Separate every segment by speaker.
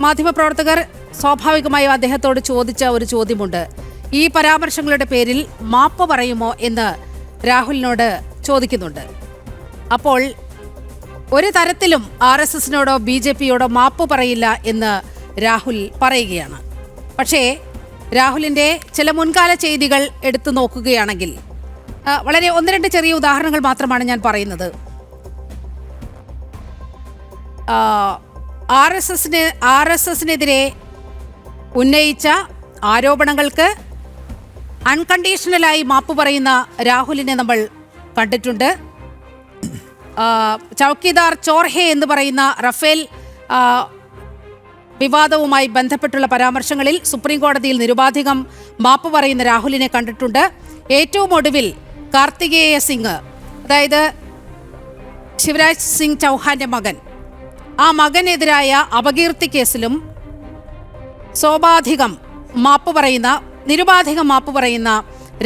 Speaker 1: മാധ്യമപ്രവർത്തകർ സ്വാഭാവികമായും അദ്ദേഹത്തോട് ചോദിച്ച ഒരു ചോദ്യമുണ്ട്. ഈ പരാമർശങ്ങളുടെ പേരിൽ മാപ്പ് പറയുമോ എന്ന് രാഹുലിനോട് ചോദിക്കുന്നുണ്ട്. അപ്പോൾ ഒരു തരത്തിലും RSSനോടോ BJPയോടോ മാപ്പ് പറയില്ല എന്ന് രാഹുൽ പറയുകയാണ്. പക്ഷേ രാഹുലിൻ്റെ ചില മുൻകാല ചെയ്തികൾ എടുത്തു നോക്കുകയാണെങ്കിൽ വളരെ ഒന്ന് രണ്ട് ചെറിയ ഉദാഹരണങ്ങൾ മാത്രമാണ് ഞാൻ പറയുന്നത്. RSSനെതിരെ ഉന്നയിച്ച ആരോപണങ്ങൾക്ക് അൺകണ്ടീഷണലായി മാപ്പ് പറയുന്ന രാഹുലിനെ നമ്മൾ കണ്ടിട്ടുണ്ട്. ചൗക്കിദാർ ചോർഹെ എന്ന് പറയുന്ന റഫേൽ വിവാദവുമായി ബന്ധപ്പെട്ടുള്ള പരാമർശങ്ങളിൽ സുപ്രീം കോടതിയിൽ നിരുപാധികം മാപ്പ് പറയുന്ന രാഹുലിനെ കണ്ടിട്ടുണ്ട്. ഏറ്റവും ഒടുവിൽ കാർത്തികേയ സിംഗ്, അതായത് ശിവരാജ് സിംഗ് ചൗഹാന്റെ മകൻ, ആ മകനെതിരായ അപകീർത്തി കേസിലും നിരുപാധികം മാപ്പ് പറയുന്ന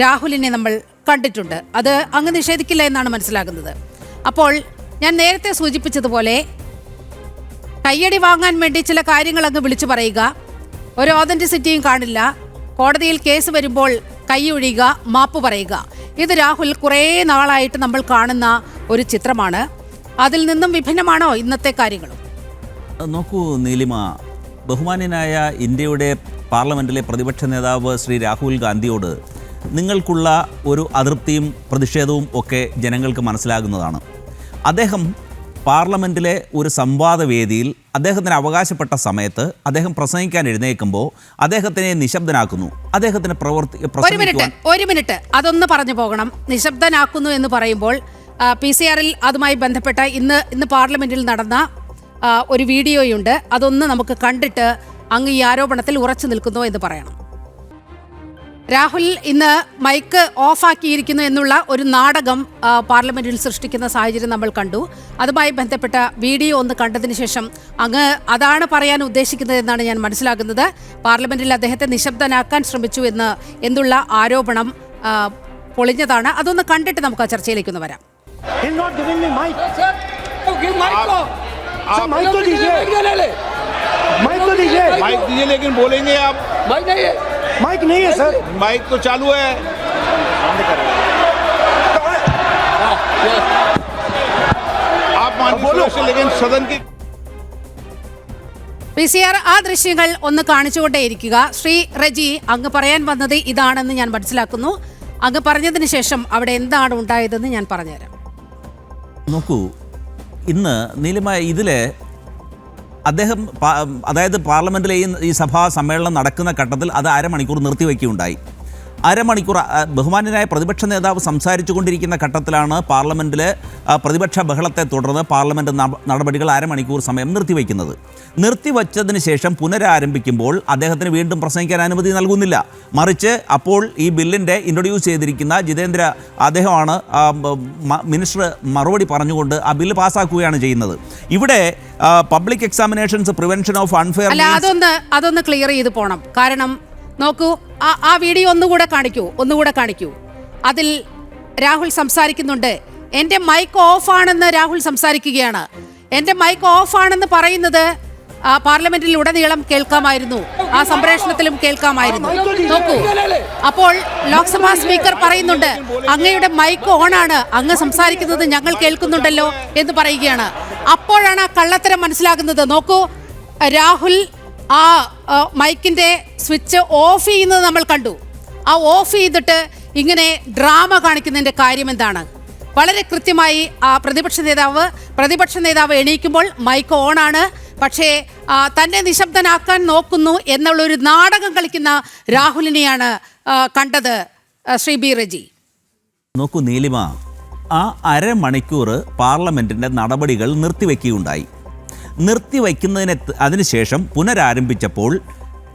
Speaker 1: രാഹുലിനെ നമ്മൾ കണ്ടിട്ടുണ്ട്. അത് അങ്ങ് നിഷേധിക്കില്ല എന്നാണ് മനസ്സിലാകുന്നത്. അപ്പോൾ ഞാൻ നേരത്തെ സൂചിപ്പിച്ചതുപോലെ കയ്യടി വാങ്ങാൻ വേണ്ടി ചില കാര്യങ്ങൾ അങ്ങ് വിളിച്ചു പറയുക, ഒരു ഓതന്റിസിറ്റിയും കാണില്ല, കോടതിയിൽ കേസ് വരുമ്പോൾ കൈയൊഴിയുക, മാപ്പ് പറയുക. ഇത് രാഹുൽ കുറേ നാളായിട്ട് നമ്മൾ കാണുന്ന ഒരു ചിത്രമാണ്. അതിൽ നിന്നും വിഭിന്നമാണോ ഇന്നത്തെ കാര്യങ്ങളും?
Speaker 2: നോക്കൂ നീലിമ, ബഹുമാന്യനായ ഇന്ത്യയുടെ പാർലമെൻറ്റിലെ പ്രതിപക്ഷ നേതാവ് ശ്രീ രാഹുൽ ഗാന്ധിയോട് നിങ്ങൾക്കുള്ള ഒരു അതൃപ്തിയും പ്രതിഷേധവും ഒക്കെ ജനങ്ങൾക്ക് മനസ്സിലാകുന്നതാണ്. അദ്ദേഹം പാർലമെൻറ്റിലെ ഒരു സംവാദവേദിയിൽ അദ്ദേഹത്തിന് അവകാശപ്പെട്ട സമയത്ത് അദ്ദേഹം പ്രസംഗിക്കാൻ എഴുന്നേൽക്കുമ്പോൾ അദ്ദേഹത്തിനെ നിശബ്ദനാക്കുന്നു. അദ്ദേഹത്തിന്
Speaker 1: ഒരു മിനിറ്റ് അതൊന്ന് പറഞ്ഞു പോകണം. നിശബ്ദനാക്കുന്നു എന്ന് പറയുമ്പോൾ PCR അതുമായി ബന്ധപ്പെട്ട ഇന്ന് പാർലമെൻറ്റിൽ നടന്ന ഒരു വീഡിയോയുണ്ട്. അതൊന്ന് നമുക്ക് കണ്ടിട്ട് അങ്ങ് ഈ ആരോപണത്തിൽ ഉറച്ചു നിൽക്കുന്നു എന്ന് പറയണം. രാഹുൽ ഇന്ന് മൈക്ക് ഓഫാക്കിയിരിക്കുന്നു എന്നുള്ള ഒരു നാടകം പാർലമെന്റിൽ സൃഷ്ടിക്കുന്ന സാഹചര്യം നമ്മൾ കണ്ടു. അതുമായി ബന്ധപ്പെട്ട വീഡിയോ ഒന്ന് കണ്ടതിന് ശേഷം അങ്ങ് അതാണ് പറയാൻ ഉദ്ദേശിക്കുന്നത് എന്നാണ് ഞാൻ മനസ്സിലാക്കുന്നത്. പാർലമെന്റിൽ അദ്ദേഹത്തെ നിശബ്ദനാക്കാൻ ശ്രമിച്ചു എന്നുള്ള ആരോപണം പൊളിഞ്ഞതാണ്. അതൊന്ന് കണ്ടിട്ട് നമുക്ക് ആ ചർച്ചയിലേക്കൊന്ന് वराम।
Speaker 3: माइक दीजिए, लेकिन बोलेंगे आप। माइक नहीं है सर, माइक तो चालू है। आप बोलो, लेकिन सदन की
Speaker 1: PCR ആ ദൃശ്യങ്ങൾ ഒന്ന് കാണിച്ചുകൊണ്ടേയിരിക്കുക. ശ്രീ റജി, അങ്ങ് പറയാൻ വന്നത് ഇതാണെന്ന് ഞാൻ മനസ്സിലാക്കുന്നു. അങ്ങ് പറഞ്ഞതിന് ശേഷം അവിടെ എന്താണ് ഉണ്ടായതെന്ന് ഞാൻ പറഞ്ഞുതരാം.
Speaker 2: നോക്കൂ, ഇന്ന് നീലിമ ഇതിലെ അദ്ദേഹം അതായത് പാർലമെൻറ്റിലെ ഈ സഭാ സമ്മേളനം നടക്കുന്ന ഘട്ടത്തിൽ അത് അരമണിക്കൂർ നിർത്തിവെക്കുകയുണ്ടായി. അരമണിക്കൂർ ബഹുമാന്യനായ പ്രതിപക്ഷ നേതാവ് സംസാരിച്ചു കൊണ്ടിരിക്കുന്ന ഘട്ടത്തിലാണ് പാർലമെൻറ്റിലെ പ്രതിപക്ഷ ബഹളത്തെ തുടർന്ന് പാർലമെൻറ്റ് നടപടികൾ അരമണിക്കൂർ സമയം നിർത്തിവച്ചതിന് ശേഷം പുനരാരംഭിക്കുമ്പോൾ അദ്ദേഹത്തിന് വീണ്ടും പ്രസംഗിക്കാൻ അനുമതി നൽകുന്നില്ല. മറിച്ച് അപ്പോൾ ഈ ബില്ലിൻ്റെ ഇൻട്രൊഡ്യൂസ് ചെയ്തിരിക്കുന്ന ജിതേന്ദ്ര അദ്ദേഹമാണ് മിനിസ്റ്റർ മറുപടി പറഞ്ഞുകൊണ്ട് ആ ബില്ല് പാസ്സാക്കുകയാണ് ചെയ്യുന്നത്. ഇവിടെ public examinations prevention of unfair
Speaker 1: അതൊന്ന് ക്ലിയർ ചെയ്ത് പോകണം. കാരണം നോക്കൂ, ആ വീഡിയോ ഒന്നുകൂടെ കാണിക്കൂ. അതിൽ രാഹുൽ സംസാരിക്കുന്നുണ്ട്. എൻ്റെ മൈക്ക് ഓഫാണെന്ന് രാഹുൽ സംസാരിക്കുകയാണ്. എൻ്റെ മൈക്ക് ഓഫാണെന്ന് പറയുന്നത് പാർലമെന്റിൽ ഉടനീളം കേൾക്കാമായിരുന്നു, ആ സംപ്രേഷണത്തിലും കേൾക്കാമായിരുന്നു. നോക്കൂ, അപ്പോൾ ലോക്സഭാ സ്പീക്കർ പറയുന്നുണ്ട് അങ്ങയുടെ മൈക്ക് ഓണാണ്, അങ്ങ് സംസാരിക്കുന്നത് ഞങ്ങൾ കേൾക്കുന്നുണ്ടല്ലോ എന്ന് പറയുകയാണ്. അപ്പോഴാണ് ആ കള്ളത്തരം മനസ്സിലാകുന്നത്. നോക്കൂ, രാഹുൽ ആ മൈക്കിന്റെ സ്വിച്ച് ഓഫ് ചെയ്യുന്നത് നമ്മൾ കണ്ടു. ആ ഓഫ് ചെയ്തിട്ട് ഇങ്ങനെ ഡ്രാമ കാണിക്കുന്നതിന്റെ കാര്യം എന്താണ്? വളരെ കൃത്യമായി ആ പ്രതിപക്ഷ നേതാവ് എണീക്കുമ്പോൾ മൈക്ക് ഓണാണ്, പക്ഷേ തന്നെ നിശബ്ദനാക്കാൻ നോക്കുന്നു എന്നുള്ളൊരു നാടകം കളിക്കുന്ന രാഹുലിനെയാണ് കണ്ടത്. ശ്രീ ബി റജി,
Speaker 2: നോക്കൂ നീലിമ, ആ അരമണിക്കൂർ പാർലമെൻറ്റിൻ്റെ നടപടികൾ നിർത്തിവയ്ക്കുന്നതിന് അതിനുശേഷം പുനരാരംഭിച്ചപ്പോൾ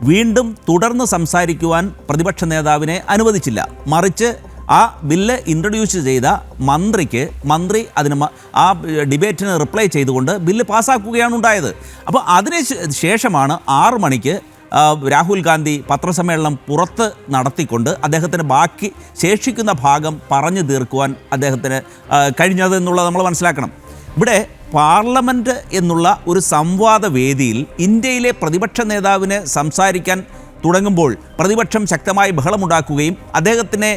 Speaker 2: വീണ്ടും തുടർന്ന് സംസാരിക്കുവാൻ പ്രതിപക്ഷ നേതാവിനെ അനുവദിച്ചില്ല. മറിച്ച് ആ ബില്ല് ഇൻട്രൊഡ്യൂസ് ചെയ്ത മന്ത്രി അതിന് ആ ഡിബേറ്റിന് റിപ്ലൈ ചെയ്തുകൊണ്ട് ബില്ല് പാസ്സാക്കുകയാണ് ഉണ്ടായത്. അപ്പോൾ അതിന് ശേഷമാണ് 6 മണിക്ക് രാഹുൽ ഗാന്ധി പത്രസമ്മേളനം പുറത്ത് നടത്തിക്കൊണ്ട് അദ്ദേഹത്തിന് ബാക്കി ശേഷിക്കുന്ന ഭാഗം പറഞ്ഞു തീർക്കുവാൻ അദ്ദേഹത്തിന് കഴിഞ്ഞതെന്നുള്ളത് നമ്മൾ മനസ്സിലാക്കണം. ഇവിടെ പാർലമെൻറ്റ് എന്നുള്ള ഒരു സംവാദ വേദിയിൽ ഇന്ത്യയിലെ പ്രതിപക്ഷ നേതാവിന് സംസാരിക്കാൻ തുടങ്ങുമ്പോൾ പ്രതിപക്ഷം ശക്തമായി ബഹളമുണ്ടാക്കുകയും അദ്ദേഹത്തിനെ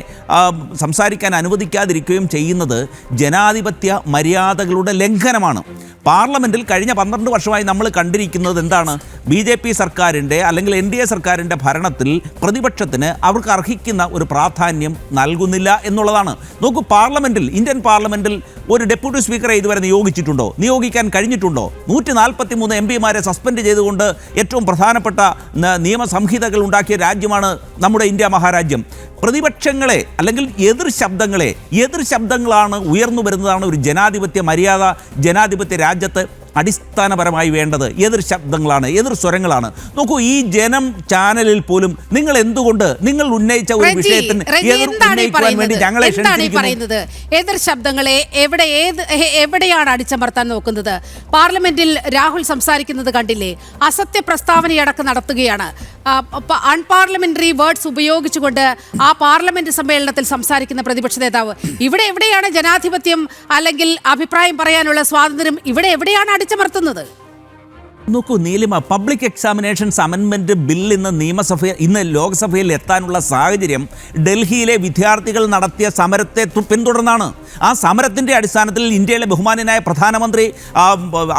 Speaker 2: സംസാരിക്കാൻ അനുവദിക്കാതിരിക്കുകയും ചെയ്യുന്നത് ജനാധിപത്യ മര്യാദകളുടെ ലംഘനമാണ്. പാർലമെൻറ്റിൽ കഴിഞ്ഞ 12 വർഷമായി നമ്മൾ കണ്ടിരിക്കുന്നത് എന്താണ്? BJP സർക്കാരിൻ്റെ അല്ലെങ്കിൽ NDA സർക്കാരിൻ്റെ ഭരണത്തിൽ പ്രതിപക്ഷത്തിന് അവർക്ക് അർഹിക്കുന്ന ഒരു പ്രാധാന്യം നൽകുന്നില്ല എന്നുള്ളതാണ്. നോക്കൂ, പാർലമെൻറ്റിൽ, ഇന്ത്യൻ പാർലമെൻറ്റിൽ ഒരു ഡെപ്യൂട്ടി സ്പീക്കറെ ഇതുവരെ നിയോഗിച്ചിട്ടുണ്ടോ? നിയോഗിക്കാൻ കഴിഞ്ഞിട്ടുണ്ടോ? 143 MPമാരെ സസ്പെൻഡ് ചെയ്തുകൊണ്ട് ഏറ്റവും പ്രധാനപ്പെട്ട നിയമസംഹിതകൾ ഉണ്ടാക്കിയ രാജ്യമാണ് നമ്മുടെ ഇന്ത്യ മഹാരാജ്യം. പ്രതിപക്ഷങ്ങളെ അല്ലെങ്കിൽ എതിർ ശബ്ദങ്ങളാണ് ഉയർന്നു വരുന്നതാണ് ഒരു ജനാധിപത്യ മര്യാദ. ജനാധിപത്യ രാജ്യത്ത് അടിസ്ഥാനപരമായി വേണ്ടത് എതിർ ശബ്ദങ്ങളാണ്, എതിർ സ്വരങ്ങളാണ്. നോക്കൂ, ഈ ജനം ചാനലിൽ പോലും നിങ്ങൾ എന്തുകൊണ്ട് നിങ്ങൾ ഉന്നയിച്ച ഒരു വിഷയത്തിന് ഉന്നയിക്കുവാൻ വേണ്ടി ഞങ്ങളെ
Speaker 1: പറയുന്നത് എതിർ ശബ്ദങ്ങളെ എവിടെയാണ് അടിച്ചമർത്താൻ നോക്കുന്നത്? പാർലമെന്റിൽ രാഹുൽ സംസാരിക്കുന്നത് കണ്ടില്ലേ? അസത്യ പ്രസ്താവനയടക്കം നടത്തുകയാണ്. അൺപാർലമെന്ററി വേർഡ്സ് ഉപയോഗിച്ചുകൊണ്ട് ആ പാർലമെന്റ് സമ്മേളനത്തിൽ സംസാരിക്കുന്ന പ്രതിപക്ഷ നേതാവ്. ഇവിടെ എവിടെയാണ് ജനാധിപത്യം അല്ലെങ്കിൽ അഭിപ്രായം പറയാനുള്ള സ്വാതന്ത്ര്യം? ഇവിടെ എവിടെയാണ് അടിച്ചമർത്തുന്നത്?
Speaker 2: നോക്കൂ നീലിമ, പബ്ലിക് എക്സാമിനേഷൻസ് അമെൻമെൻറ്റ് ബിൽ ഇന്ന് ലോക്സഭയിൽ എത്താനുള്ള സാഹചര്യം ഡൽഹിയിലെ വിദ്യാർത്ഥികൾ നടത്തിയ സമരത്തെ പിന്തുടർന്നാണ്. ആ സമരത്തിൻ്റെ അടിസ്ഥാനത്തിൽ ഇന്ത്യയിലെ ബഹുമാന്യനായ പ്രധാനമന്ത്രി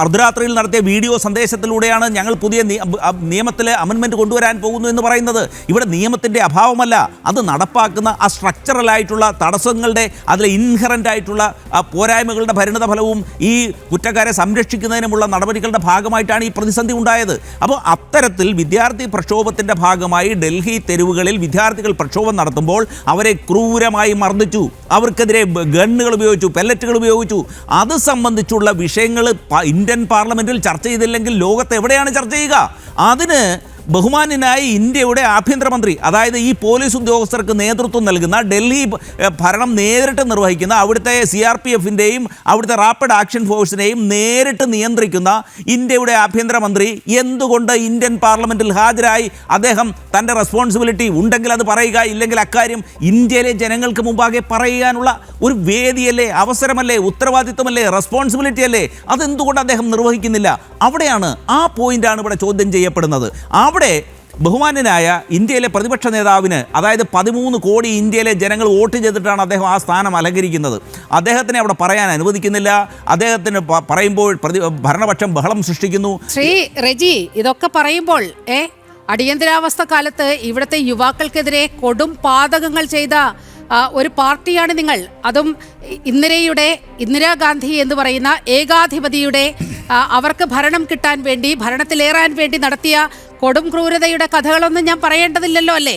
Speaker 2: അർദ്ധരാത്രിയിൽ നടത്തിയ വീഡിയോ സന്ദേശത്തിലൂടെയാണ് ഞങ്ങൾ പുതിയ നിയമത്തിൽ അമെൻമെൻറ്റ് കൊണ്ടുവരാൻ പോകുന്നു എന്ന് പറയുന്നത്. ഇവിടെ നിയമത്തിൻ്റെ അഭാവമല്ല, അത് നടപ്പാക്കുന്ന ആ സ്ട്രക്ചറലായിട്ടുള്ള തടസ്സങ്ങളുടെ, അതിലെ ഇൻഹറൻ്റ് ആയിട്ടുള്ള പോരായ്മകളുടെ പരിണിത ഫലവും ഈ കുറ്റക്കാരെ സംരക്ഷിക്കുന്നതിനുമുള്ള നടപടികളുടെ ഭാഗമായിട്ടാണ് ഈ പ്രതിസന്ധി ഉണ്ടായത്. അപ്പോൾ അത്തരത്തിൽ വിദ്യാർത്ഥി പ്രക്ഷോഭത്തിൻ്റെ ഭാഗമായി ഡൽഹി തെരുവുകളിൽ വിദ്യാർത്ഥികൾ പ്രക്ഷോഭം നടത്തുമ്പോൾ അവരെ ക്രൂരമായി മർദ്ദിച്ചു, അവർക്കെതിരെ ഗണ്ണുകൾ ഉപയോഗിച്ചു, പെല്ലറ്റുകൾ ഉപയോഗിച്ചു. അത് സംബന്ധിച്ചുള്ള വിഷയങ്ങൾ ഇന്ത്യൻ പാർലമെൻറ്റിൽ ചർച്ച ചെയ്തില്ലെങ്കിൽ ലോകത്ത് എവിടെയാണ് ചർച്ച ചെയ്യുക? അതിന് ബഹുമാന്യനായ ഇന്ത്യയുടെ ആഭ്യന്തരമന്ത്രി, അതായത് ഈ പോലീസ് ഉദ്യോഗസ്ഥർക്ക് നേതൃത്വം നൽകുന്ന, ഡൽഹി ഭരണം നേരിട്ട് നിർവഹിക്കുന്ന, അവിടുത്തെ CRPFൻ്റെയും അവിടുത്തെ റാപ്പിഡ് ആക്ഷൻ ഫോഴ്സിനെയും നേരിട്ട് നിയന്ത്രിക്കുന്ന ഇന്ത്യയുടെ ആഭ്യന്തരമന്ത്രി എന്തുകൊണ്ട് ഇന്ത്യൻ പാർലമെൻറ്റിൽ ഹാജരായി അദ്ദേഹം തൻ്റെ റെസ്പോൺസിബിലിറ്റി ഉണ്ടെങ്കിൽ അത് പറയുക, ഇല്ലെങ്കിൽ അക്കാര്യം ഇന്ത്യയിലെ ജനങ്ങൾക്ക് മുമ്പാകെ പറയാനുള്ള ഒരു വേദിയല്ലേ, അവസരമല്ലേ, ഉത്തരവാദിത്വമല്ലേ, റെസ്പോൺസിബിലിറ്റി അല്ലേ? അതെന്തുകൊണ്ട് അദ്ദേഹം നിർവഹിക്കുന്നില്ല? അവിടെയാണ്, ആ പോയിൻ്റാണ് ഇവിടെ ചോദ്യം ചെയ്യപ്പെടുന്നത്. അവിടെ ബഹുമാന്യനായ ഇന്ത്യയിലെ പ്രതിപക്ഷ നേതാവിന്, അതായത് 13 കോടി ഇന്ത്യയിലെ ജനങ്ങൾ വോട്ട് ചെയ്തിട്ടാണ് അദ്ദേഹം ആ സ്ഥാനം അലങ്കരിക്കുന്നത്. അദ്ദേഹത്തിനെ അവിടെ പറയാൻ അനുവദിക്കുന്നില്ല. അദ്ദേഹത്തിന് പറയുമ്പോൾ ഭരണപക്ഷം ബഹളം സൃഷ്ടിക്കുന്നു.
Speaker 1: ശ്രീ റെജി, ഇതൊക്കെ പറയുമ്പോൾ അടിയന്തരാവസ്ഥ കാലത്ത് ഇവിടുത്തെ യുവാക്കൾക്കെതിരെ കൊടും പാതകങ്ങൾ ചെയ്ത ഒരു പാർട്ടിയാണ് നിങ്ങൾ. അതും ഇന്ദിരാഗാന്ധി എന്ന് പറയുന്ന ഏകാധിപതിയുടെ അവർക്ക് ഭരണം കിട്ടാൻ വേണ്ടി, ഭരണത്തിലേറാൻ വേണ്ടി നടത്തിയ കൊടും ക്രൂരതയുടെ കഥകളൊന്നും ഞാൻ പറയേണ്ടതില്ലല്ലോ, അല്ലേ?